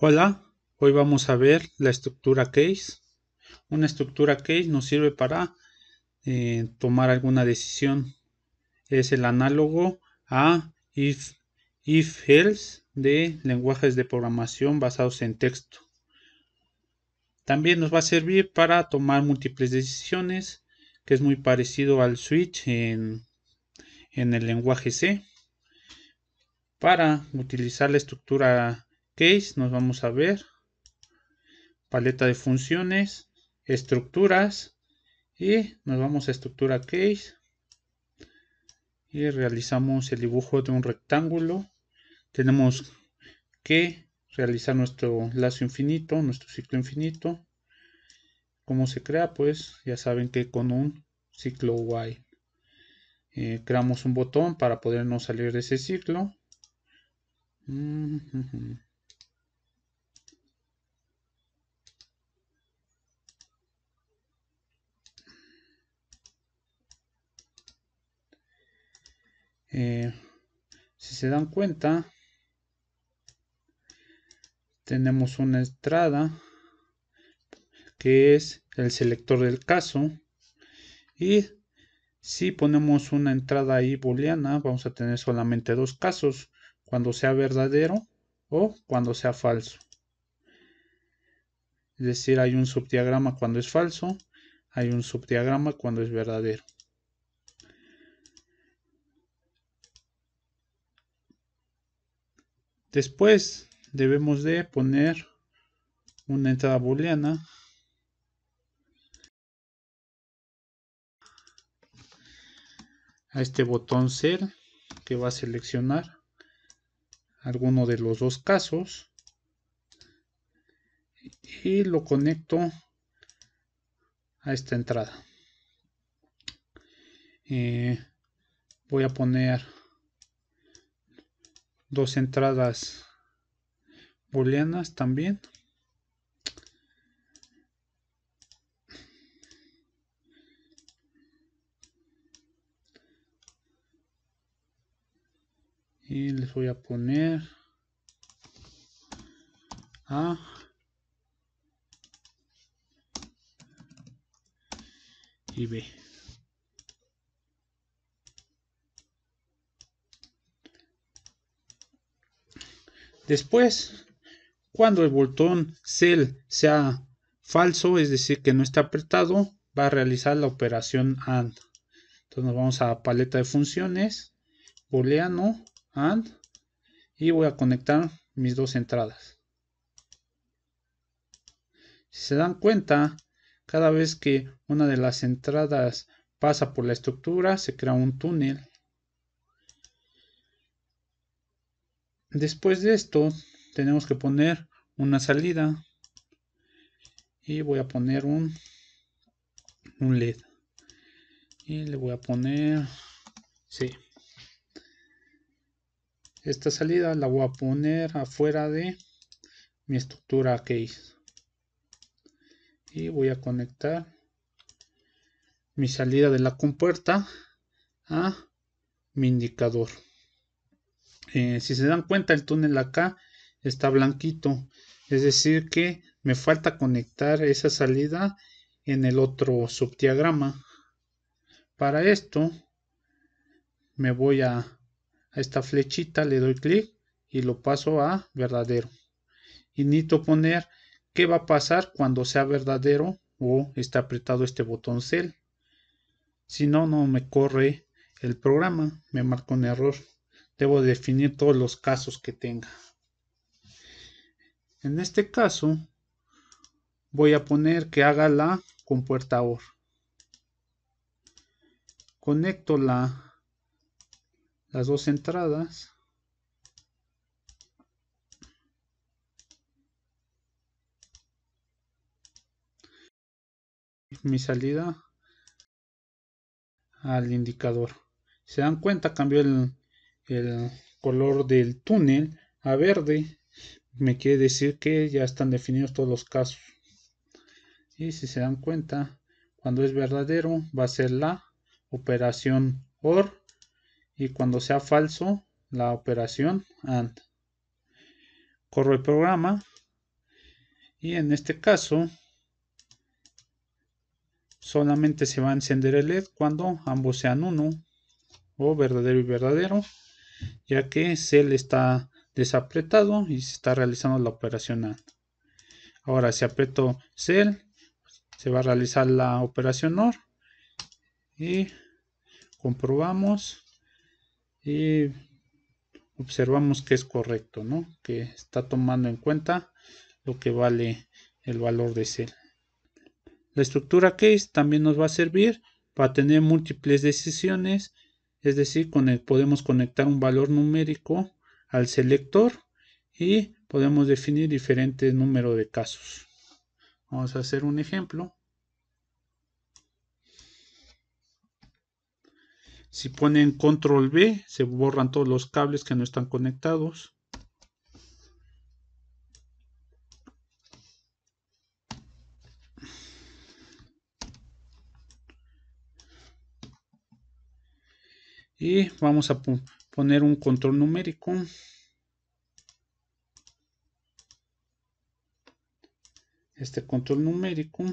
Hola, hoy vamos a ver la estructura case. Una estructura case nos sirve para tomar alguna decisión. Es el análogo a if else de lenguajes de programación basados en texto. También nos va a servir para tomar múltiples decisiones, que es muy parecido al switch en el lenguaje C. Para utilizar la estructura case nos vamos a ver paleta de funciones, estructuras, y nos vamos a estructura case y realizamos el dibujo de un rectángulo. Tenemos que realizar nuestro lazo infinito, nuestro ciclo infinito. ¿Cómo se crea? Pues ya saben que con un ciclo while. Creamos un botón para podernos salir de ese ciclo. Si se dan cuenta, tenemos una entrada que es el selector del caso, y si ponemos una entrada ahí booleana, vamos a tener solamente dos casos: cuando sea verdadero o cuando sea falso. Es decir, hay un subdiagrama cuando es falso, hay un subdiagrama cuando es verdadero. Después debemos de poner una entrada booleana a este botón cell, que va a seleccionar alguno de los dos casos, y lo conecto a esta entrada. Voy a poner dos entradas booleanas también. Y les voy a poner A y B. Después, cuando el botón cell sea falso, es decir, que no está apretado, va a realizar la operación AND. Entonces nos vamos a paleta de funciones, booleano, AND, y voy a conectar mis dos entradas. Si se dan cuenta, cada vez que una de las entradas pasa por la estructura, se crea un túnel. Después de esto, tenemos que poner una salida, y voy a poner un LED, y le voy a poner sí. Esta salida la voy a poner afuera de mi estructura case, y voy a conectar mi salida de la compuerta a mi indicador. Si se dan cuenta, el túnel acá está blanquito, es decir que me falta conectar esa salida en el otro subdiagrama. Para esto me voy a esta flechita, le doy clic y lo paso a verdadero, y necesito poner qué va a pasar cuando sea verdadero o está apretado este botón cell. Si no, no me corre el programa, me marca un error. Debo definir todos los casos que tenga. En este caso voy a poner que haga la compuerta OR. Conecto las dos entradas. Mi salida al indicador. Se dan cuenta, cambió el color del túnel a verde. Me quiere decir que ya están definidos todos los casos. Y si se dan cuenta, cuando es verdadero va a ser la operación OR, y cuando sea falso la operación AND. Corro el programa y en este caso solamente se va a encender el LED cuando ambos sean 1 o verdadero y verdadero, ya que cell está desapretado y se está realizando la operación AND. Ahora si aprieto cell se va a realizar la operación OR y comprobamos y observamos que es correcto, ¿no? Que está tomando en cuenta lo que vale el valor de cell. La estructura case también nos va a servir para tener múltiples decisiones, es decir, podemos conectar un valor numérico al selector y podemos definir diferentes números de casos. Vamos a hacer un ejemplo. Si ponen control B, se borran todos los cables que no están conectados. Y vamos a poner un control numérico. Este control numérico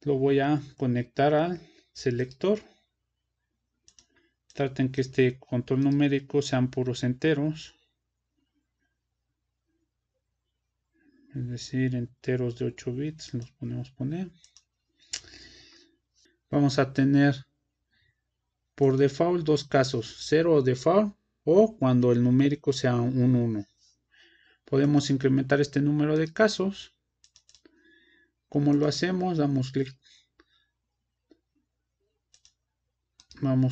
lo voy a conectar al selector. Traten que este control numérico sean puros enteros, es decir, enteros de 8 bits los podemos poner. Vamos a tener por default dos casos, 0 default o cuando el numérico sea un 1. Podemos incrementar este número de casos. ¿Cómo lo hacemos? Damos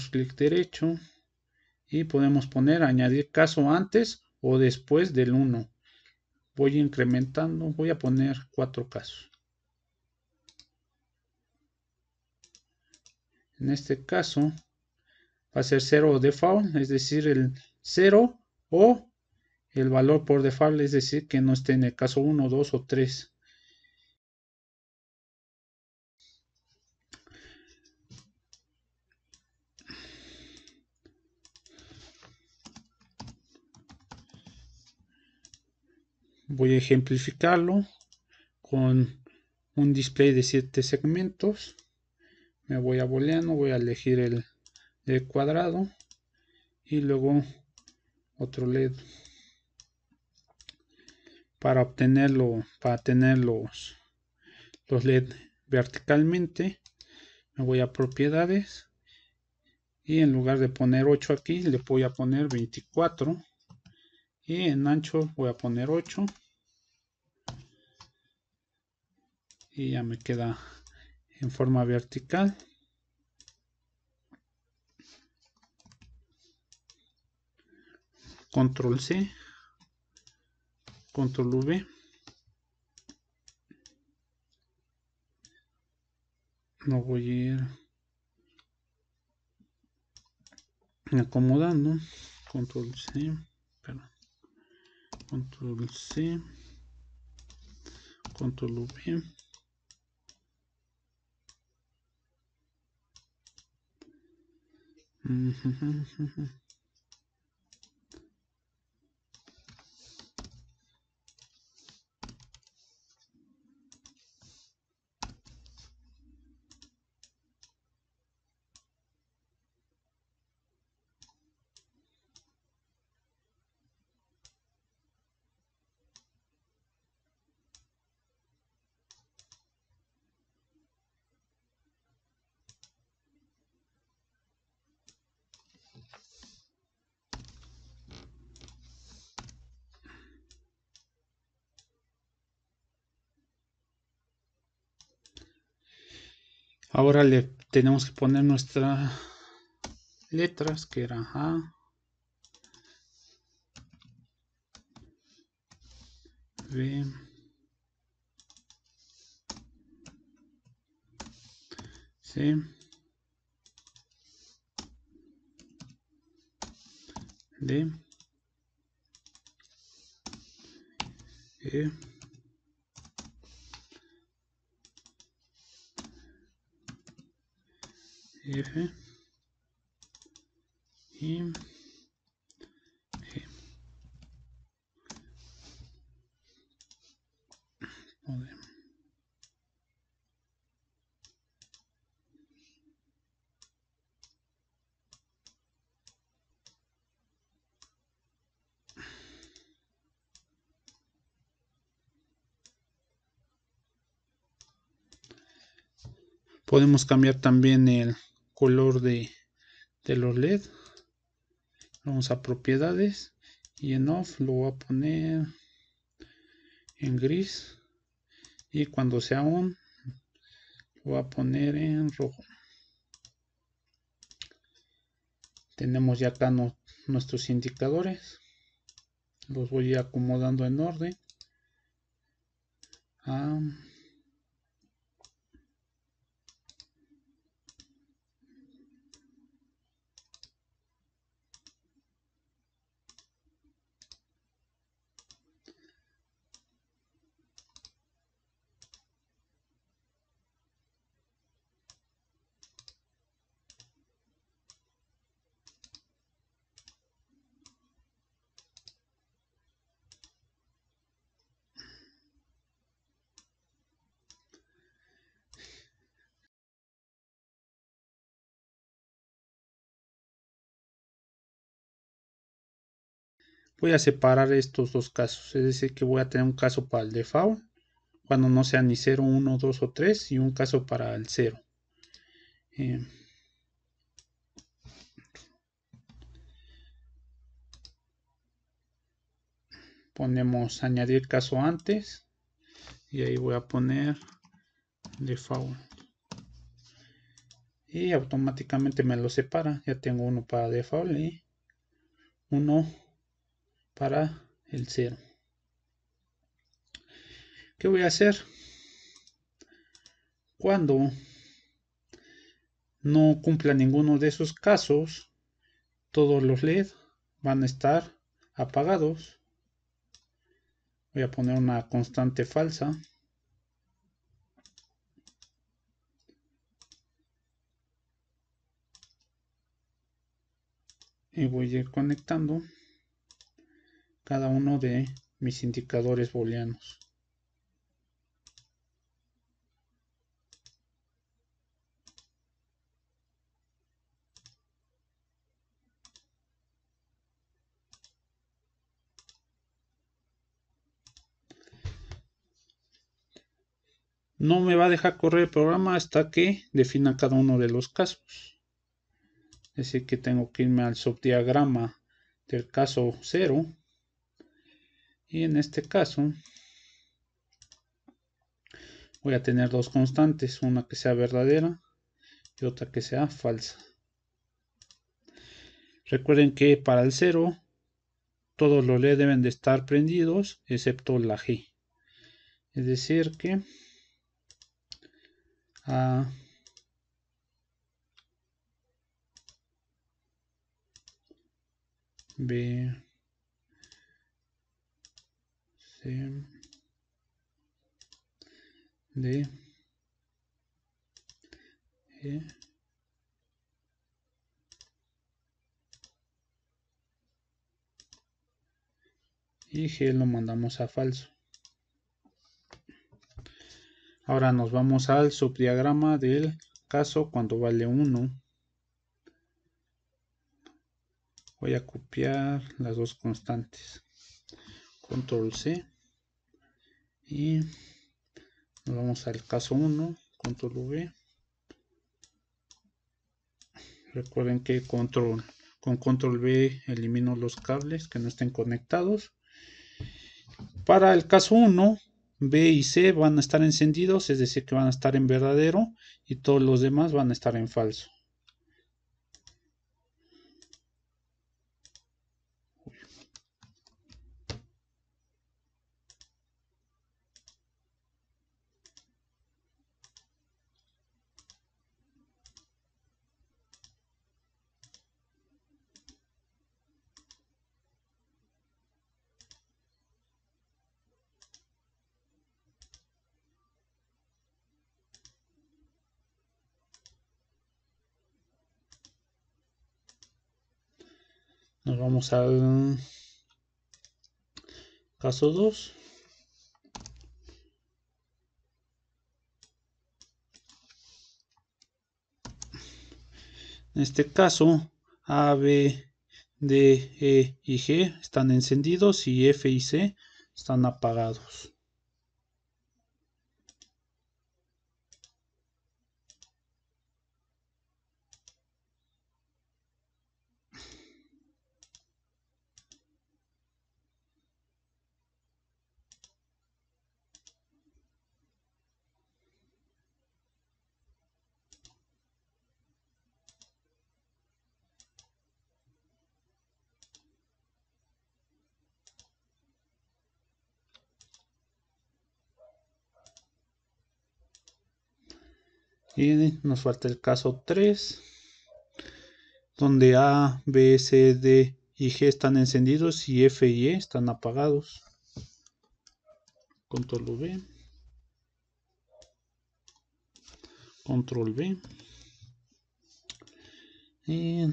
clic derecho y podemos poner añadir caso antes o después del 1. Voy incrementando, voy a poner 4 casos. En este caso va a ser 0 default, es decir, el 0 o el valor por default, es decir, que no esté en el caso 1, 2 o 3. Voy a ejemplificarlo con un display de 7 segmentos. Me voy a booleano, voy a elegir el cuadrado y luego otro LED para tener los LED verticalmente. Me voy a propiedades y en lugar de poner 8 aquí le voy a poner 24 y en ancho voy a poner 8 y ya me queda en forma vertical. Control C, Control V. Lo voy a ir acomodando. Control C, perdón. Control C, Control V. Ahora le tenemos que poner nuestras letras, que era A, B, C, D, E, F y G. Podemos cambiar también el color de los LED. Vamos a propiedades y en off lo voy a poner en gris, y cuando sea on lo voy a poner en rojo. Tenemos ya acá nuestros indicadores. Los voy a ir acomodando en orden. Voy a separar estos dos casos, es decir que voy a tener un caso para el default cuando no sea ni 0, 1, 2 o 3, y un caso para el 0. Ponemos añadir caso antes y ahí voy a poner default y automáticamente me lo separa. Ya tengo uno para default y uno para el 0. ¿Qué voy a hacer? Cuando no cumpla ninguno de esos casos, todos los LED van a estar apagados. Voy a poner una constante falsa. Y voy a ir conectando cada uno de mis indicadores booleanos. No me va a dejar correr el programa hasta que defina cada uno de los casos. Es decir que tengo que irme al subdiagrama del caso 0. Y en este caso voy a tener dos constantes, una que sea verdadera y otra que sea falsa. Recuerden que para el 0 todos los LED deben de estar prendidos excepto la G. Es decir que A, B, C, D, E, y G lo mandamos a falso. Ahora nos vamos al subdiagrama del caso cuando vale 1. Voy a copiar las dos constantes. Control C. Y nos vamos al caso 1. Control V. Recuerden que con control V elimino los cables que no estén conectados. Para el caso 1, B y C van a estar encendidos, es decir que van a estar en verdadero, y todos los demás van a estar en falso. Nos vamos al caso 2. En este caso, A, B, D, E y G están encendidos y F y C están apagados. Y nos falta el caso 3, donde A, B, C, D y G están encendidos y F y E están apagados. Control V, Control V. Y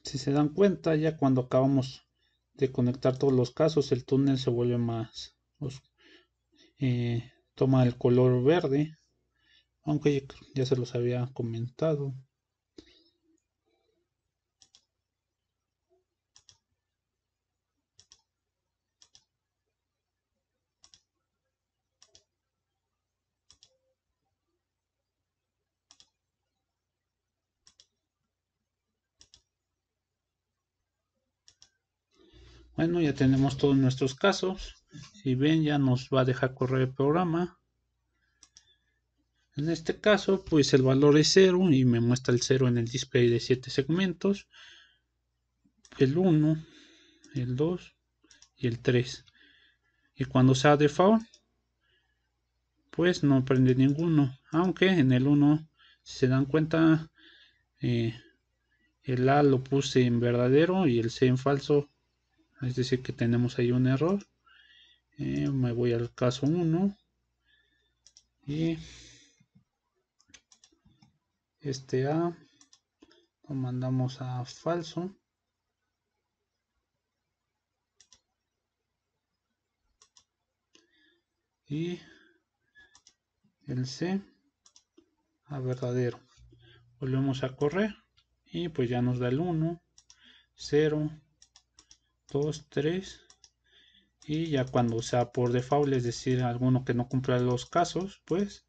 si se dan cuenta, ya cuando acabamos de conectar todos los casos, el túnel se vuelve más, toma el color verde, aunque ya se los había comentado. Bueno, ya tenemos todos nuestros casos. Si ven, ya nos va a dejar correr el programa. En este caso, pues el valor es 0 y me muestra el 0 en el display de 7 segmentos. El 1, el 2 y el 3. Y cuando sea default, pues no prende ninguno. Aunque en el 1, si se dan cuenta, el A lo puse en verdadero y el C en falso. Es decir que tenemos ahí un error. Me voy al caso 1 y este A lo mandamos a falso y el C a verdadero. Volvemos a correr y pues ya nos da el 1, 0, 2, 3 y ya cuando sea por default, es decir, alguno que no cumpla los casos, pues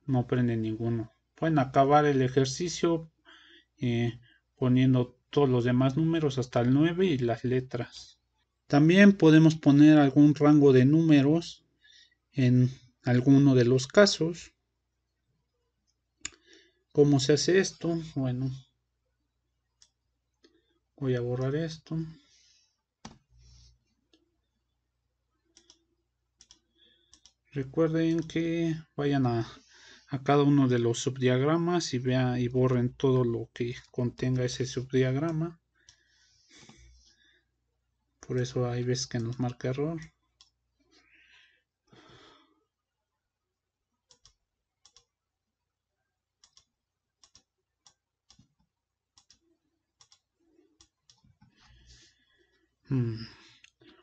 no prende ninguno. Pueden acabar el ejercicio poniendo todos los demás números hasta el 9 y las letras. También podemos poner algún rango de números en alguno de los casos. ¿Cómo se hace esto? Bueno, voy a borrar esto. Recuerden que vayan a cada uno de los subdiagramas y vean y borren todo lo que contenga ese subdiagrama. Por eso hay veces que nos marca error.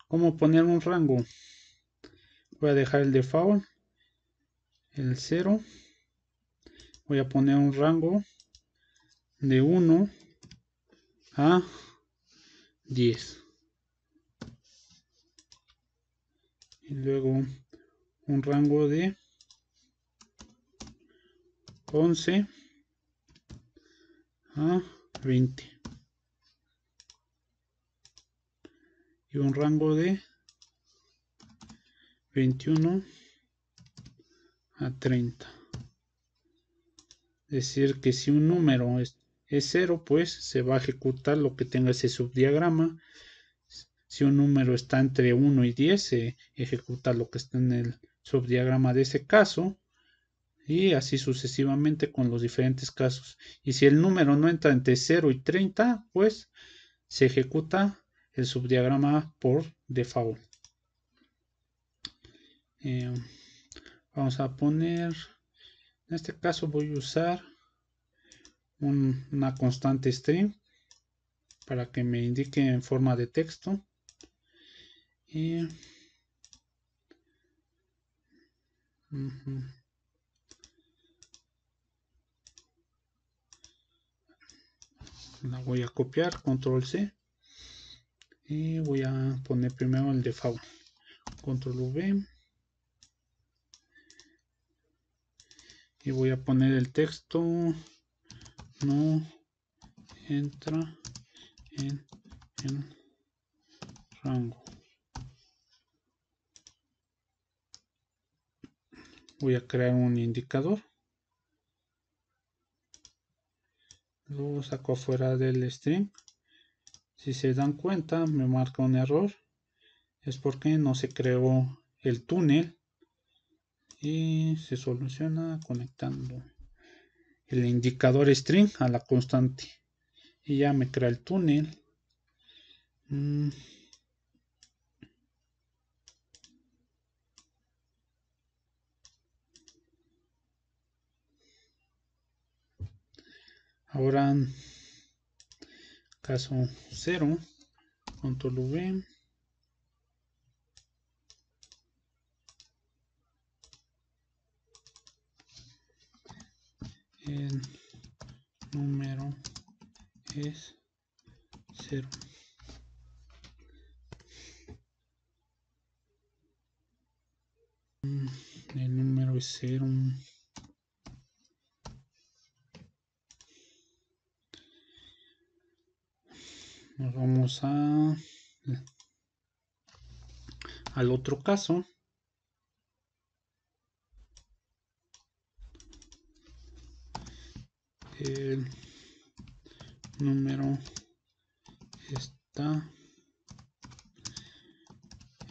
¿Cómo poner un rango? Voy a dejar el default, el 0. Voy a poner un rango de 1 a 10. Y luego un rango de 11 a 20. Y un rango de 21 a 30. Es decir, que si un número es 0, pues se va a ejecutar lo que tenga ese subdiagrama. Si un número está entre 1 y 10, se ejecuta lo que está en el subdiagrama de ese caso. Y así sucesivamente con los diferentes casos. Y si el número no entra entre 0 y 30, pues se ejecuta el subdiagrama por default. Vamos a poner, en este caso voy a usar una constante string para que me indique en forma de texto. Y La voy a copiar, control C, y voy a poner primero el default, control V, y voy a poner el texto no entra en el rango. Voy a crear un indicador, lo saco afuera del string. Si se dan cuenta, me marca un error, es porque no se creó el túnel, y se soluciona conectando el indicador string a la constante, y ya me crea el túnel. Ahora, caso 0, control V, el número es 0. El número es 0. Nos vamos al otro caso. El número está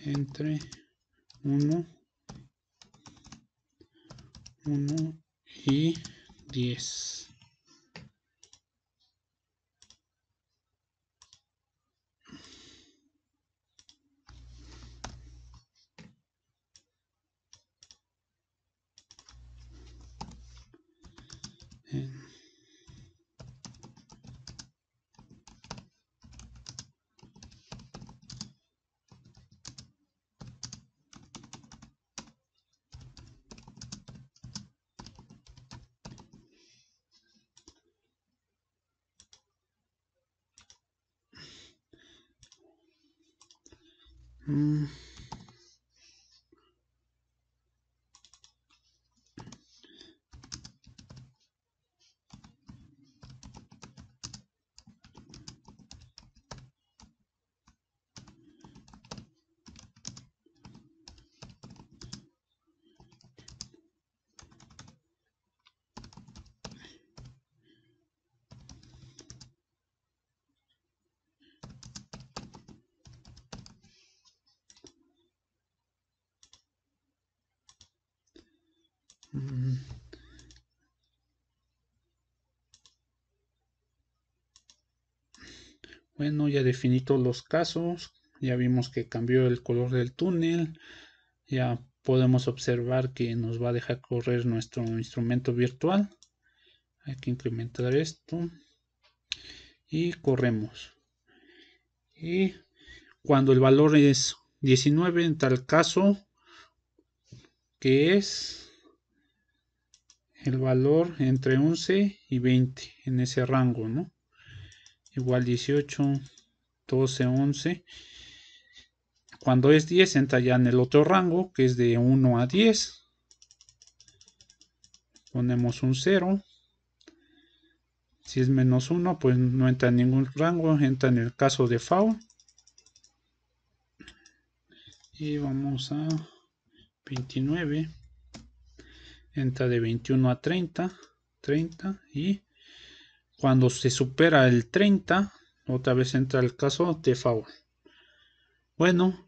entre 1 y 10. Bueno, ya definí todos los casos, ya vimos que cambió el color del túnel, ya podemos observar que nos va a dejar correr nuestro instrumento virtual. Hay que incrementar esto y corremos. Y cuando el valor es 19, en tal caso, que es el valor entre 11 y 20 en ese rango, ¿no? Igual 18, 12, 11. Cuando es 10 entra ya en el otro rango, que es de 1 a 10. Ponemos un 0. Si es menos 1, pues no entra en ningún rango, entra en el caso de default. Y vamos a 29. Entra de 21 a 30. Y cuando se supera el 30, otra vez entra el caso de default. Bueno,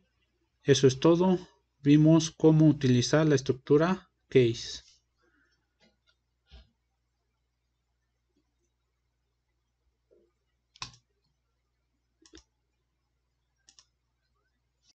eso es todo. Vimos cómo utilizar la estructura case.